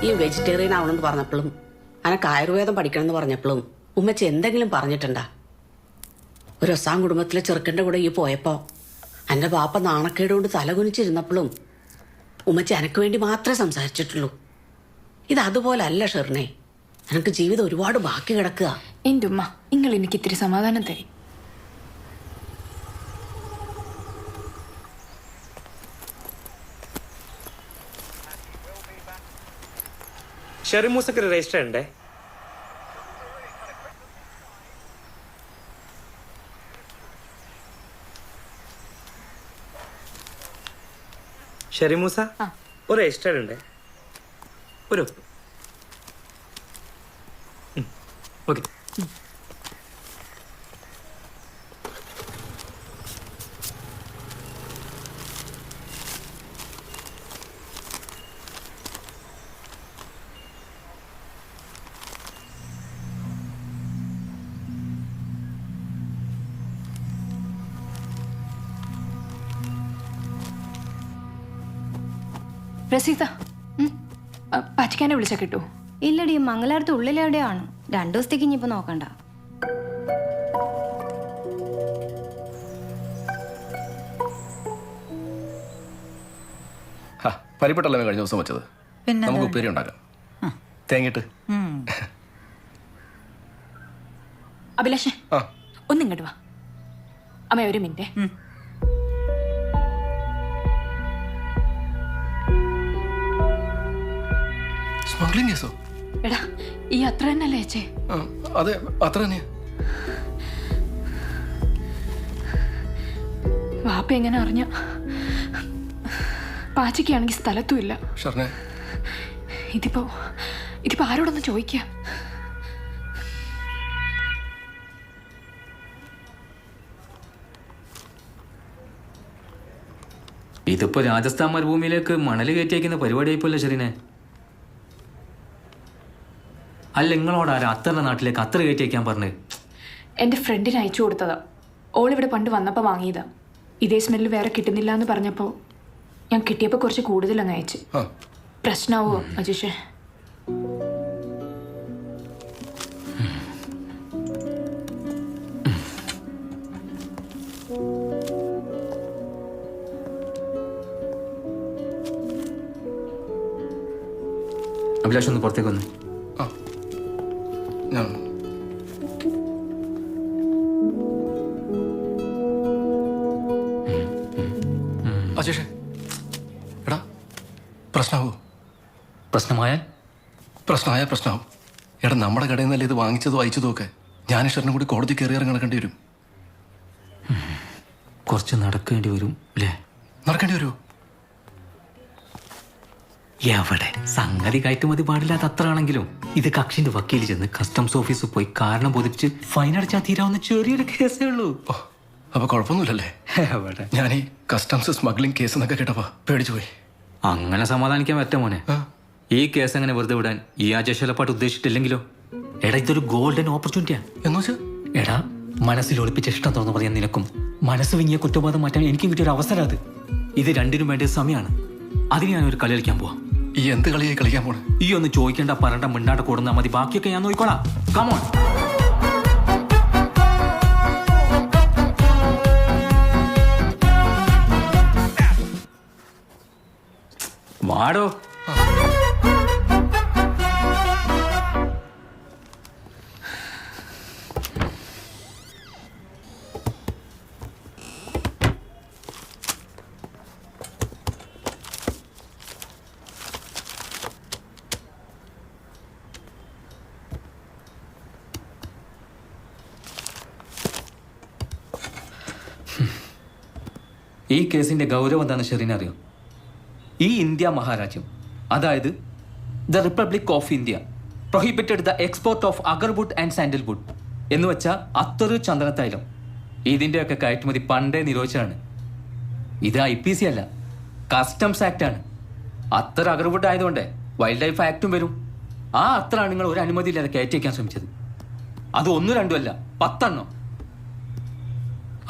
ഈ വെജിറ്റേറിയൻ ആവണമെന്ന് പറഞ്ഞപ്പോഴും അനക്ക് ആയുർവേദം പഠിക്കണമെന്ന് പറഞ്ഞപ്പോഴും ഉമ്മച്ചി എന്തെങ്കിലും പറഞ്ഞിട്ടുണ്ടാ? ഒരു ഒസാം കുടുംബത്തിലെ ചെറുക്കൻ്റെ കൂടെ ഈ പോയപ്പോ എൻ്റെ ബാപ്പ നാണക്കേടുകൊണ്ട് തലകുനിച്ചിരുന്നപ്പോഴും ഉമ്മച്ചി എനക്ക് വേണ്ടി മാത്രമേ സംസാരിച്ചിട്ടുള്ളൂ. ഇത് അതുപോലെ അല്ല ഷെറിനെ. എനിക്ക് ജീവിതം ഒരുപാട് ബാക്കി കിടക്കുക. എൻ്റെ ഉമ്മ, നിങ്ങൾ എനിക്ക് ഇത്തിരി സമാധാനം തരും. ഷെറിമൂസക്ക് രജിസ്റ്റർ ഉണ്ടേ? ഷെറിമൂസ ഒരു രജിസ്റ്റർ ഉണ്ട്. ഒരു ഓക്കെ. റസീത, പാറ്റിക്കാനെ വിളിച്ചാ കിട്ടൂ? ഇല്ലടി, മംഗലാപുരത്ത് ഉള്ളിലെവിടെയാണ്. 2 ദിവസത്തേക്ക് ഇനിയിപ്പോ നോക്കണ്ട. പരിപ്പെട്ടല്ലേ കഴിഞ്ഞ ദിവസം വെച്ചത്? നമുക്ക് ഉപ്പേരി ഉണ്ടാക്കാം. തേങ്ങിട്ട്. അഭിലാഷേ, ഒന്നിങ്ങോട്ട് വാ. അമ്മ ഒരു മിനിറ്റ്. സ്മഗ്ലിംഗ് കേസോ? എടാ, ഈ അത്ര തന്നെയല്ലേ ചേച്ചേ? അതെ, അത്ര തന്നെയാ. വാപ്പ എങ്ങനെ അറിഞ്ഞ? പാച്ചയ്ക്കാണെങ്കിൽ സ്ഥലത്തും ഇല്ല. ഇതിപ്പോ ആരോടൊന്ന് ചോദിക്കാം? ഇതിപ്പോ രാജസ്ഥാൻ മരുഭൂമിയിലേക്ക് മണല് കയറ്റിയേക്കുന്ന പരിപാടിയായിപ്പോലെ ഷെറിനെ. അല്ല, നിങ്ങളോടാരാ അത്തറിന്റെ നാട്ടിലേക്ക് അത്ര കയറ്റിയേക്കാൻ പറഞ്ഞത്? എൻ്റെ ഫ്രണ്ടിന് അയച്ചു കൊടുത്തതാ. ഓളിവിടെ പണ്ട് വന്നപ്പോൾ വാങ്ങിയതാ. ഇതേ സ്മെല്ല് വേറെ കിട്ടുന്നില്ല എന്ന് പറഞ്ഞപ്പോൾ ഞാൻ കിട്ടിയപ്പോൾ കുറച്ച് കൂടുതൽ അങ്ങ് അയച്ചു. പ്രശ്നമാവോ അജീഷേ? അഭിലാഷ് ഒന്ന് പുറത്തേക്ക് വന്നു. അജേഷേ, എടാ പ്രശ്നമാവോ? പ്രശ്നമായാൽ പ്രശ്നമാവും. എടാ, നമ്മുടെ കടയിൽ നിന്നല്ലേ ഇത് വാങ്ങിച്ചതും അയച്ചതും ഒക്കെ. ഞാൻ ഷെറിനും കൂടി കോടതി കയറി ഇറങ്ങി നടക്കേണ്ടി വരും. കുറച്ച് നടക്കേണ്ടി വരും അല്ലേ? നടക്കേണ്ടി വരുമോ? എവിടെ സംഗതി കയറ്റുമതി പാടില്ലാത്ത അത്ര ആണെങ്കിലും ഇത് കക്ഷിന്റെ വക്കീൽ ചെന്ന് കസ്റ്റംസ് ഓഫീസിൽ പോയി കാരണം ബോധിപ്പിച്ച് ഫൈൻ അടച്ചാൽ തീരാവുന്ന ചെറിയൊരു കേസേ ഉള്ളൂ. അപ്പൊ കുഴപ്പമൊന്നുമില്ലല്ലേ? ഞാൻ ഈ കസ്റ്റംസ് സ്മഗ്ലിംഗ് കേസ് എന്നൊക്കെ കേട്ടപ്പോ പേടിച്ചു പോയി. അങ്ങനെ സമാധാനിക്കാൻ പറ്റ മോനെ. ഈ കേസ് അങ്ങനെ വെറുതെ വിടാൻ ഈ ആജശലപ്പാട്ട് ഉദ്ദേശിച്ചിട്ടില്ലെങ്കിലോ? എടാ, ഇതൊരു ഗോൾഡൻ ഓപ്പർച്യൂണിറ്റിയാ. എന്ന് വെച്ചാ എടാ, മനസ്സിൽ ഒളിപ്പിച്ച ഇഷ്ടം തുറന്നു പറയാൻ നിനക്കും മനസ്സ് വിങ്ങിയ കുറ്റബോധം മാറ്റാൻ എനിക്കും കിട്ടിയൊരു അവസരം അത്. ഇത് രണ്ടിനും വേണ്ട സമയമാണ്. അതിന് ഞാനൊരു കളി കളിക്കാൻ പോവാം. ഈ എന്ത് കളിയായി കളിക്കാൻ പോണേ? ഈ ഒന്ന് ചോദിക്കേണ്ട, പറണ്ട, മിണ്ടാണ്ട കൂടുന്നാ മതി. ബാക്കിയൊക്കെ ഞാൻ നോക്കിക്കോളാം. കമോൺ. വാടോ. ഈ കേസിന്റെ ഗൗരവം എന്താണെന്ന് ഷെറിന് അറിയോ? ഈ ഇന്ത്യ മഹാരാജ്യം, അതായത് the republic of India, prohibited the export of agarwood and sandalwood എന്ന് വെച്ചാൽ അത്തറ്, ചന്ദനത്തൈലം, ഇതിൻ്റെയൊക്കെ കയറ്റുമതി പണ്ടേ നിരോധിച്ചാണ്. ഇത് IPC അല്ല, കസ്റ്റംസ് ആക്ട് ആണ്. അത്തർ അഗർവുഡ് ആയതുകൊണ്ട് വൈൽഡ് ലൈഫ് ആക്ടും വരും. ആ അത്രാണ് നിങ്ങൾ ഒരു അനുമതി ഇല്ലാതെ കയറ്റി വയ്ക്കാൻ ശ്രമിച്ചത്. അത് 1, 2 അല്ല, 10 എണ്ണം.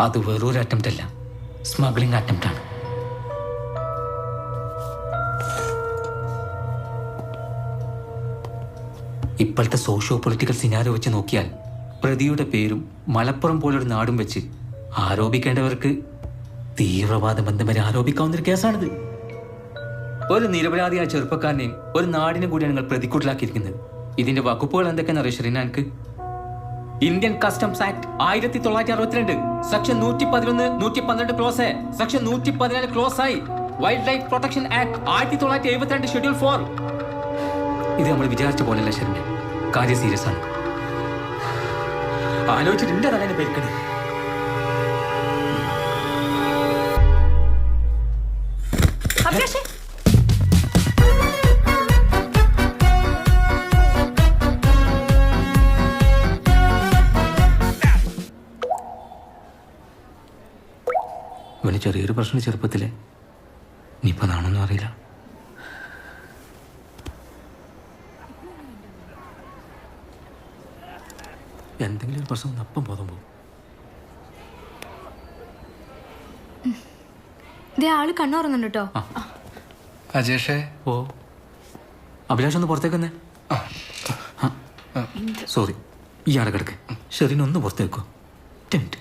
അത് വെറൊരു അറ്റംപ്റ്റ് അല്ല, സ്മഗ്ലിംഗ് അറ്റംപ്റ്റ് ആണ്. ഇപ്പോഴത്തെ സോഷ്യോ പൊളിറ്റിക്കൽ സിനാരോ വെച്ച് നോക്കിയാൽ പ്രതിയുടെ പേരും മലപ്പുറം പോലൊരു നാടും വെച്ച് ആരോപിക്കേണ്ടവർക്ക് തീവ്രവാദ ബന്ധം വരെ ആരോപിക്കാവുന്നൊരു കേസാണിത്. ഒരു നിരപരാധിയായ ചെറുപ്പക്കാരനെയും ഒരു നാടിനെ കൂടിയാണ് നിങ്ങൾ പ്രതിക്കൂട്ടിലാക്കിയിരിക്കുന്നത്. ഇതിന്റെ വകുപ്പുകൾ എന്തൊക്കെയാണെന്ന് അറിയോ ഷെറീന എനിക്ക്? Indian customs act 1962 section 111, 112 clause, section 114 clause ആയി. Wildlife protection act 1972 schedule 4. ഇത് നമ്മൾ വിചാരിച്ച പോലെയല്ല ഷെറീന, കാര്യം സീരിയസ് ആണ്. ആലോചിച്ചിട്ട് എന്റെ തലേനെ പേരിക്കണേ. ഇവന് ചെറിയൊരു പ്രശ്നം ചെറുപ്പത്തിലെ, ഇനിയിപ്പോൾ നാണൊന്നും അറിയില്ല. എന്തെങ്കിലും ഒരു പ്രശ്നം അപ്പം ബോധം പോകും. ഇതേ ആള് കണ്ണുറന്നുണ്ട് കേട്ടോ. അജേഷേ. ഓ അഭിലാഷ് ഒന്ന് പുറത്തേക്ക് വന്നേ. സോറി, ഇയാളെ കിടക്ക്. ഷെറിനൊന്ന് പുറത്തേക്കോ. ടെൻറ്റ്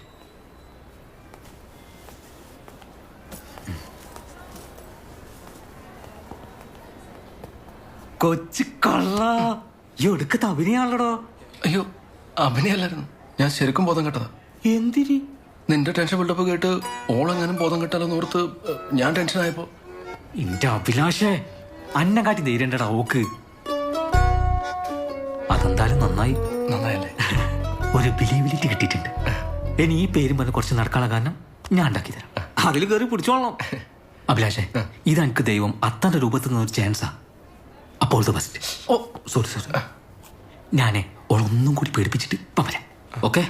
കൊച്ചു കള്ള എടുക്കത്തെ അഭിനയാണല്ലോ. അയ്യോ, അഭിനയല്ലായിരുന്നു, ഞാൻ ശരിക്കും ബോധം കെട്ടതാ. എന്തിരി? നിന്റെ ടെൻഷൻ ബിൽഡപ്പ് കേട്ട് ഓളെങ്ങാനും ബോധം കെട്ടാലോന്ന് ഓർത്ത് ഞാൻ ടെൻഷനായപ്പോ. എന്റെ അഭിലാഷേ, അന്നെ കാട്ടി ധൈര്യണ്ടടാ ഓക്ക്. അതെന്തായാലും നന്നായി. നന്നായല്ലേ? ഒരു ബിലീബിലിറ്റി കിട്ടിയിട്ടുണ്ട്. ഇനി ഈ പേരും പറഞ്ഞ് കുറച്ച് നടക്കാനുള്ള കാരണം ഞാൻ ഉണ്ടാക്കി തരാം. അതിൽ കയറി പിടിച്ചോളണം. അഭിലാഷേ, ഇതെനിക്ക് ദൈവം അത്തന്റെ രൂപത്തിൽ നിന്നൊരു ചാൻസാ. അപ്പോൾ ഫസ്റ്റ്. ഓ സോറി സോറി, ഞാനേ ഓളൊന്നും കൂടി പേടിപ്പിച്ചിട്ട് ഇപ്പം വരാം. ഓക്കെ?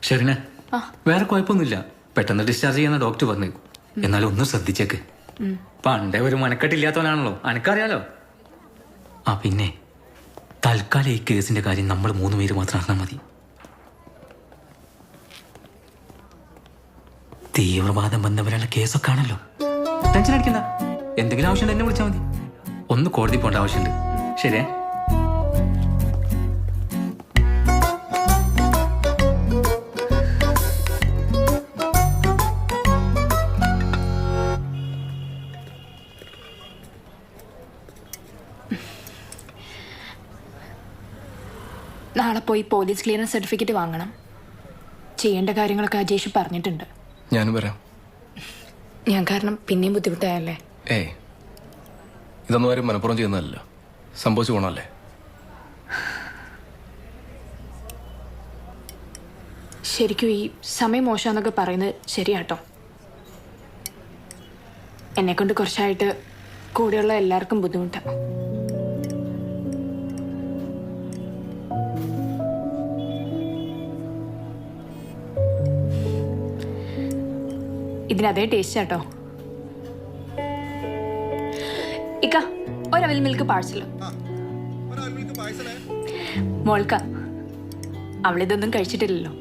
ഷെറിനെ, വേറെ കുഴപ്പമൊന്നുമില്ല. പെട്ടെന്ന് ഡിസ്ചാർജ് ചെയ്യുന്ന ഡോക്ടർ പറഞ്ഞു. എന്നാലും ഒന്ന് ശ്രദ്ധിച്ചേക്ക്. പണ്ടേ ഒരു മനക്കെട്ടില്ലാത്തവനാണല്ലോ, അനക്കറിയാലോ. ആ പിന്നെ തൽക്കാലം ഈ കേസിന്റെ കാര്യം നമ്മൾ 3 പേര് മാത്രം അറിഞ്ഞാൽ മതി. തീവ്രവാദം ബന്ധവരുള്ള കേസൊക്കെ ആണല്ലോ. ടെൻഷൻ അടിക്കണ്ട. എന്തെങ്കിലും ആവശ്യമുണ്ട് എന്നെ വിളിച്ചാൽ മതി. ഒന്ന് കോടതി പോകേണ്ട ആവശ്യമുണ്ട്. ശരിയാ? നാളെ പോയി പോലീസ് ക്ലിയറൻസ് സർട്ടിഫിക്കറ്റ് വാങ്ങണം. ചെയ്യേണ്ട കാര്യങ്ങളൊക്കെ അജേഷ് പറഞ്ഞിട്ടുണ്ട്. ഞാനും വരാം. ഞാൻ കാരണം പിന്നെയും ബുദ്ധിമുട്ടായല്ലേ? ഏയ്, ഇതൊന്നും ആരും മനപ്പുറം ചെയ്യുന്നതല്ലോ, സംഭവിച്ചു പോണല്ലേ. ശരിക്കും ഈ സമയം മോശമെന്നൊക്കെ പറയുന്നത് ശരിയാട്ടോ. എന്നെക്കൊണ്ട് കുറച്ചായിട്ട് കൂടെയുള്ള എല്ലാവർക്കും ബുദ്ധിമുട്ടാണ്. ഇതിനതേ ടേസ്റ്റ് ആട്ടോ. ഇക്ക, ഒരവൽ മിൽക്ക് പാഴ്സൽ. മോൾക്ക, അവളിതൊന്നും കഴിച്ചിട്ടില്ലല്ലോ.